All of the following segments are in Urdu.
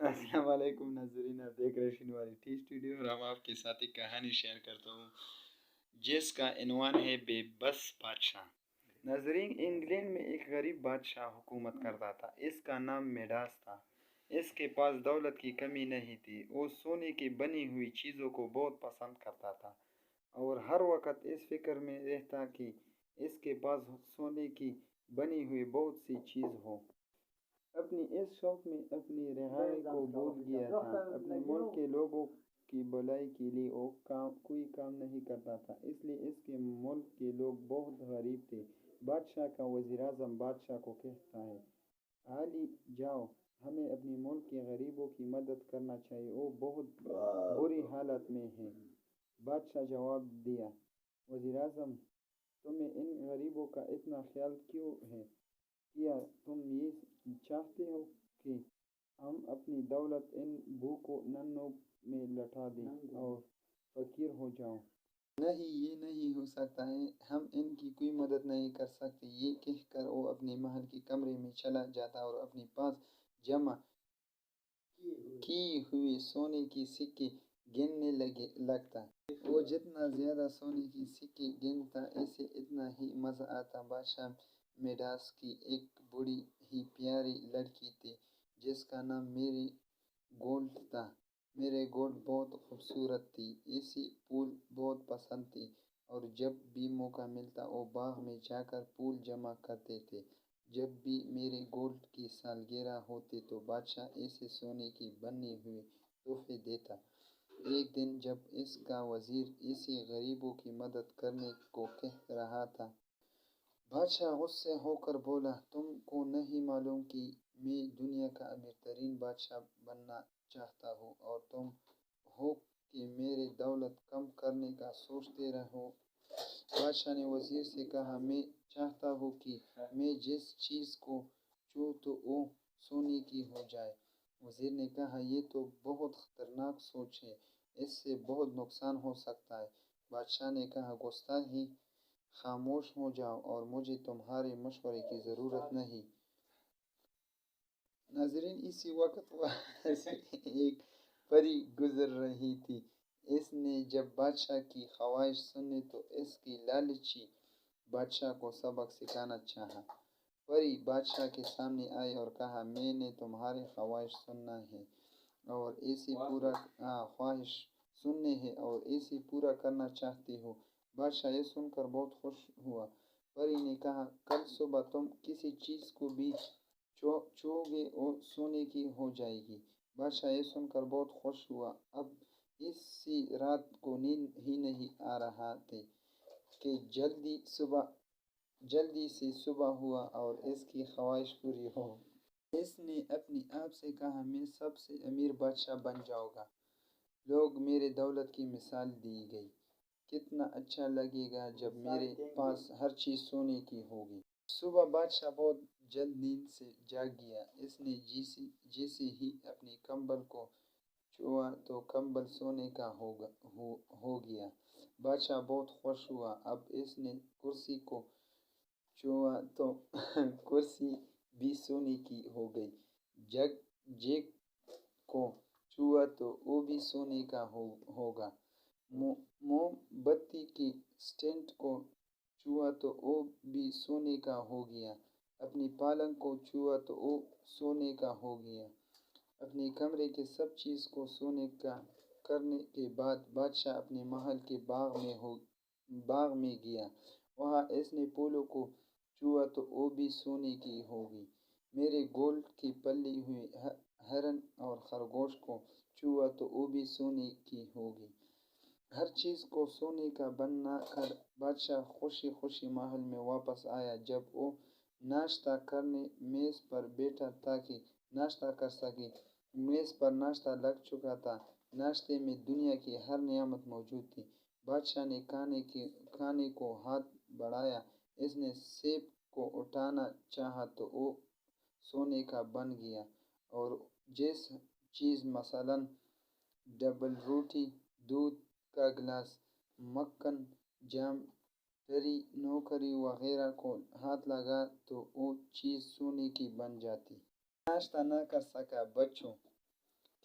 السلام علیکم ناظرین، آپ دیکھ رہے شنواری ٹی اسٹوڈیو اور ہم آپ کے ساتھ ایک کہانی شیئر کرتا ہوں جس کا عنوان ہے بے بس بادشاہ۔ ناظرین، انگلینڈ میں ایک غریب بادشاہ حکومت کرتا تھا۔ اس کا نام میڈاس تھا۔ اس کے پاس دولت کی کمی نہیں تھی۔ وہ سونے کی بنی ہوئی چیزوں کو بہت پسند کرتا تھا اور ہر وقت اس فکر میں رہتا کہ اس کے پاس سونے کی بنی ہوئی بہت سی چیز ہو۔ اپنی اس شوق میں اپنی رہائی کو بھول گیا تھا۔ اپنے ملک کے لوگوں کی بھلائی کے لیے وہ کوئی کام نہیں کرتا تھا، اس لیے اس کے ملک کے لوگ بہت غریب تھے۔ بادشاہ کا وزیر اعظم بادشاہ کو کہتا ہے، عالی جاؤ، ہمیں اپنے ملک کے غریبوں کی مدد کرنا چاہیے، وہ بہت بری حالت میں ہیں۔ بادشاہ جواب دیا، وزیر اعظم، تمہیں ان غریبوں کا اتنا خیال کیوں ہے؟ کیا تم یہ چاہتے ہو کہ ہم اپنی دولت ان بھوکوں ننھوں میں لٹا دیں اور فقیر ہو جاؤں؟ نہیں، یہ نہیں ہو سکتا ہے، ہم ان کی کوئی مدد نہیں کر سکتے۔ یہ کہہ کر وہ اپنے محل کے کمرے میں چلا جاتا اور اپنے پاس جمع کی ہوئی سونے کی سکے گننے لگتا۔ وہ جتنا زیادہ سونے کی سکے گنتا، اسے اتنا ہی مزہ آتا۔ بادشاہ میڈاس کی ایک بڑی ہی پیاری لڑکی تھی جس کا نام میری گولڈ تھا۔ میری گولڈ بہت خوبصورت تھی، اسے پھول بہت پسند تھے اور جب بھی موقع ملتا وہ باغ میں جا کر پھول جمع کرتے تھے۔ جب بھی میری گولڈ کی سالگرہ ہوتی تو بادشاہ اسے سونے کی بنے ہوئے تحفے دیتا۔ ایک دن جب اس کا وزیر اسے غریبوں کی مدد کرنے کو کہہ رہا تھا، بادشاہ غصے ہو کر بولا، تم کو نہیں معلوم کہ میں دنیا کا امیر ترین بادشاہ بننا چاہتا ہوں اور تم ہو کہ میری دولت کم کرنے کا سوچتے رہو؟ بادشاہ نے وزیر سے کہا، میں چاہتا ہوں کہ میں جس چیز کو چھوں تو وہ سونے کی ہو جائے۔ وزیر نے کہا، یہ تو بہت خطرناک سوچ ہے، اس سے بہت نقصان ہو سکتا ہے۔ بادشاہ نے کہا، گستاخی، خاموش ہو جاؤ اور مجھے تمہارے مشورے کی ضرورت نہیں۔ ناظرین، اسی وقت وہاں سے ایک پری گزر رہی تھی۔ اس نے جب بادشاہ کی خواہش سنی تو اس کی لالچی بادشاہ کو سبق سکھانا چاہا۔ پری بادشاہ کے سامنے آئی اور کہا، میں نے تمہاری خواہش سننا ہے اور اسے پورا کرنا چاہتی ہوں۔ بادشاہ یہ سن کر بہت خوش ہوا۔ پری نے کہا، کل صبح تم کسی چیز کو بھی چھو گے وہ سونے کی ہو جائے گی۔ بادشاہ یہ سن کر بہت خوش ہوا۔ اب اسی رات کو نیند ہی نہیں آ رہا تھی کہ جلدی سے صبح ہوا اور اس کی خواہش پوری ہو۔ اس نے اپنے آپ سے کہا، میں سب سے امیر بادشاہ بن جاؤں گا، لوگ میری دولت کی مثال دی گئی۔ کتنا اچھا لگے گا جب میرے پاس ہر چیز سونے کی ہوگی۔ صبح بادشاہ بہت جلد نیند سے جاگ گیا۔ اس نے جیسے ہی اپنے کمبل کو چھوا تو کمبل سونے کا ہو گیا۔ بادشاہ بہت خوش ہوا۔ اب اس نے کرسی کو چھوا تو کرسی بھی سونے کی ہو گئی۔ جگ کو چھوا تو وہ بھی سونے کا ہوگا۔ موم بتی کے اسٹینڈ کو چھوا تو وہ بھی سونے کا ہو گیا۔ اپنی پالنگ کو چھوا تو وہ سونے کا ہو گیا۔ اپنے کمرے کی سب چیز کو سونے کا کرنے کے بعد بادشاہ اپنے محل کے باغ میں گیا۔ وہاں اس نے پھولوں کو چھوا تو وہ بھی سونے کی ہوگی۔ میرے گولڈ کی پلی ہوئی ہرن اور خرگوش کو چھوا تو وہ بھی سونے کی ہوگی۔ ہر چیز کو سونے کا بنا کر بادشاہ خوشی خوشی محل میں واپس آیا۔ جب وہ ناشتہ کرنے میز پر بیٹھا تاکہ ناشتہ کر سکے، میز پر ناشتہ لگ چکا تھا۔ ناشتے میں دنیا کی ہر نعمت موجود تھی۔ بادشاہ نے کھانے کو ہاتھ بڑھایا۔ اس نے سیب کو اٹھانا چاہا تو وہ سونے کا بن گیا اور جس چیز مثلاً ڈبل روٹی، دودھ کا گلاس، مکھن، جام، ٹری، نوکری وغیرہ کو ہاتھ لگا تو وہ چیز سونے کی بن جاتی۔ ناشتہ نہ کر سکا بچوں،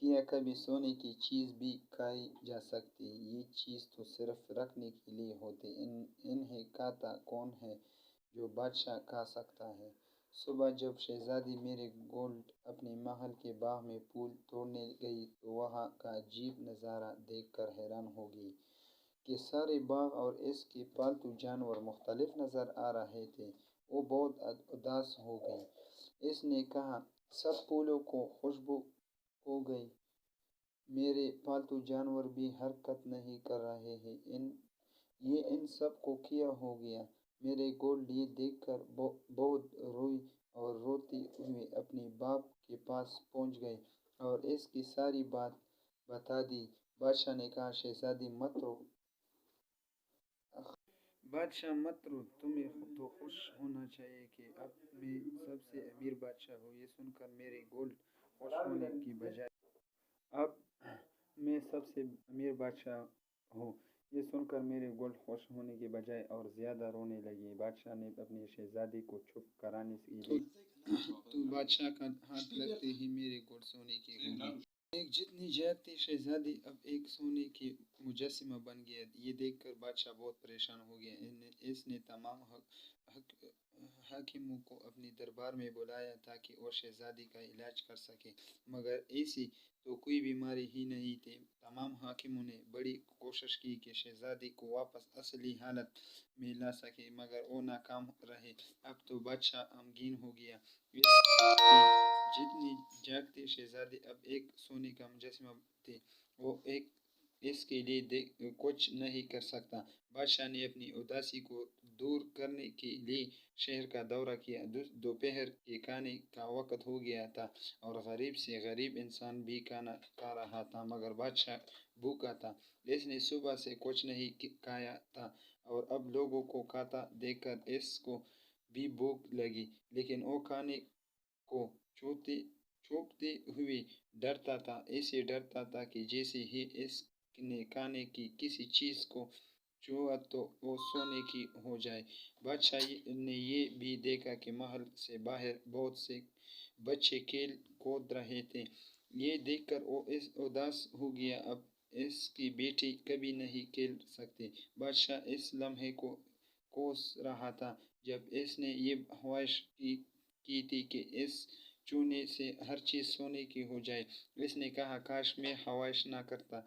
کیا کبھی سونے کی چیز بھی کھائی جا سکتی؟ یہ چیز تو صرف رکھنے کے لیے ہوتی، انہیں کھاتا کون ہے جو بادشاہ کھا سکتا ہے؟ صبح جب شہزادی میری گولڈ اپنے محل کے باغ میں پھول توڑنے گئی تو وہاں کا عجیب نظارہ دیکھ کر حیران ہو گئی کہ سارے باغ اور اس کے پالتو جانور مختلف نظر آ رہے تھے۔ وہ بہت اداس ہو گئی۔ اس نے کہا، سب پھولوں کو خوشبو ہو گئی، میرے پالتو جانور بھی حرکت نہیں کر رہے ہیں، یہ ان سب کو کیا ہو گیا؟ میرے گولڈ یہ دیکھ کر بہت روئی اور روتی ہوئی اپنے باپ کے پاس پہنچ گئی اور اس کی ساری بات بتا دی۔ بادشاہ نے کہا، شہزادی مت رو، تمہیں تو خوش ہونا چاہیے کہ اب میں سب سے امیر بادشاہ ہوں۔ یہ سن کر میرے گولڈ خوش ہونے کی بجائے اب میں سب سے امیر بادشاہ ہوں، یہ سن کر میرے گولڈ خوش ہونے کے بجائے اور زیادہ رونے لگی۔ بادشاہ نے اپنی شہزادی کو چپ کرانے کے لیے تو بادشاہ کا ہاتھ لگتے ہی میرے گولڈ سونے کی ہو گئی۔ ایک جتنی جاگتی شہزادی اب ایک سونے کی مجسمہ بن گیا۔ یہ دیکھ کر بادشاہ بہت پریشان ہو گیا۔ اس نے تمام حاکموں کو اپنے دربار میں بلایا تاکہ وہ شہزادی کا علاج کر سکیں، مگر ایسی تو کوئی بیماری ہی نہیں تھی۔ تمام حاکموں نے بڑی کوشش کی کہ شہزادی کو واپس اصلی حالت میں لا سکیں، مگر وہ ناکام رہے۔ اب تو بادشاہ غمگین ہو گیا۔ اس کی جتنی جاگتی شہزادی اب ایک سونے کا مجسمہ تھی، وہ اس کے لیے کچھ نہیں کر سکتا۔ بادشاہ نے اپنی اداسی کو دور کرنے کے لیے شہر کا دورہ کیا۔ دوپہر کے کھانے کا وقت ہو گیا تھا اور غریب سے غریب انسان بھی کھانا کھا رہا تھا، مگر بادشاہ بھوکا تھا۔ اس نے صبح سے کچھ نہیں کھایا تھا اور اب لوگوں کو کھاتا دیکھ کر اس کو بھی بھوک لگی، لیکن وہ کھانے کو چھوپتے ہوئے ڈرتا تھا۔ ایسے ڈرتا تھا کہ جیسے ہی اس نے کھانے کی کسی چیز کو چھوا تو وہ سونے کی ہو جائے۔ بادشاہ نے یہ بھی دیکھا کہ محل سے باہر بہت سے بچے کھیل کود رہے تھے۔ یہ دیکھ کر وہ اداس ہو گیا، اب اس کی بیٹی کبھی نہیں کھیل سکتی۔ بادشاہ اس لمحے کو کوس رہا تھا جب اس نے یہ خواہش کی تھی کہ اس چونے سے ہر چیز سونے کی ہو جائے۔ اس نے کہا، کاش میں خواہش نہ کرتا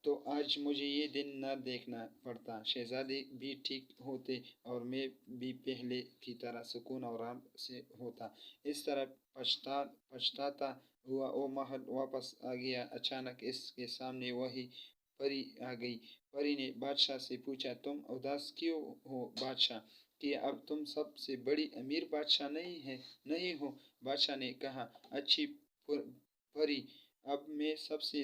تو آج مجھے یہ دن نہ دیکھنا پڑتا، شہزادے بھی ٹھیک ہوتے اور میں بھی پہلے کی طرح سکون اور آرام سے ہوتا۔ اس طرح پچھتاتا ہوا وہ محل واپس آ گیا۔ اچانک اس کے سامنے وہی پری آ گئی۔ پری نے بادشاہ سے پوچھا، تم اداس کیوں ہو بادشاہ؟ کیا اب تم سب سے بڑی امیر بادشاہ نہیں ہو؟ بادشاہ نے کہا، اچھی پری، اب میں سب سے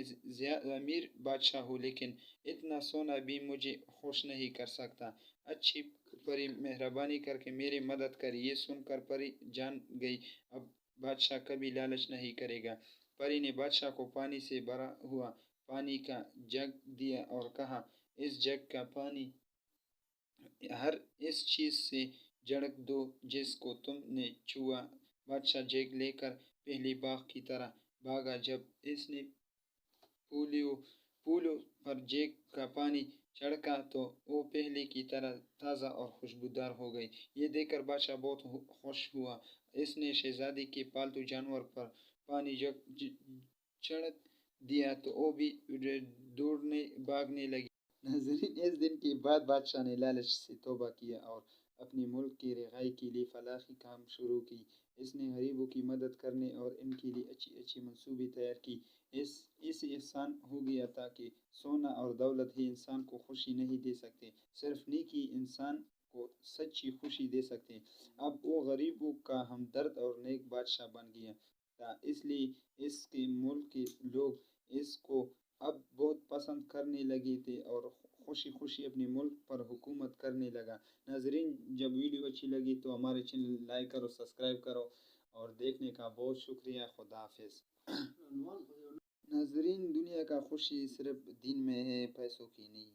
امیر بادشاہ ہوں، لیکن اتنا سونا بھی مجھے خوش نہیں کر سکتا۔ اچھی پری، مہربانی کر کے میری مدد کر۔ یہ سن کر پری جان گئی، اب بادشاہ کبھی لالچ نہیں کرے گا۔ پری نے بادشاہ کو پانی سے بھرا ہوا پانی کا جگ دیا اور کہا، اس جگ کا پانی ہر اس چیز سے چھڑک دو جس کو تم نے چھوا۔ بادشاہ جگ لے کر پہلے باغ کی طرف بھاگا۔ جب اس نے پھولوں پر جگ کا پانی چھڑکا تو وہ پہلے کی طرح تازہ اور خوشبودار ہو گئے۔ یہ دیکھ کر بادشاہ بہت خوش ہوا۔ اس نے شہزادی کے پالتو جانور پر پانی چھڑک دیا تو وہ بھی بھاگنے لگے۔ ناظرین، اس دن کے بعد بادشاہ نے لالچ سے توبہ کیا اور اپنے ملک کی رہائی کے لیے فلاحی کام شروع کی۔ اس نے غریبوں کی مدد کرنے اور ان کے لیے اچھی منصوبے تیار کیے۔ اسے احساس ہو گیا تھا کہ سونا اور دولت ہی انسان کو خوشی نہیں دے سکتے، صرف نیکی انسان کو سچی خوشی دے سکتی ہے۔ اب وہ غریبوں کا ہمدرد اور نیک بادشاہ بن گیا تھا، اس لیے اس کے ملک کے لوگ اس کو اب بہت پسند کرنے لگے تھے اور خوشی خوشی اپنے ملک پر حکومت کرنے لگا۔ ناظرین، جب ویڈیو اچھی لگی تو ہمارے چینل لائک کرو، سبسکرائب کرو اور دیکھنے کا بہت شکریہ۔ خدا حافظ۔ ناظرین، دنیا کا خوشی صرف دین میں ہے، پیسوں کی نہیں۔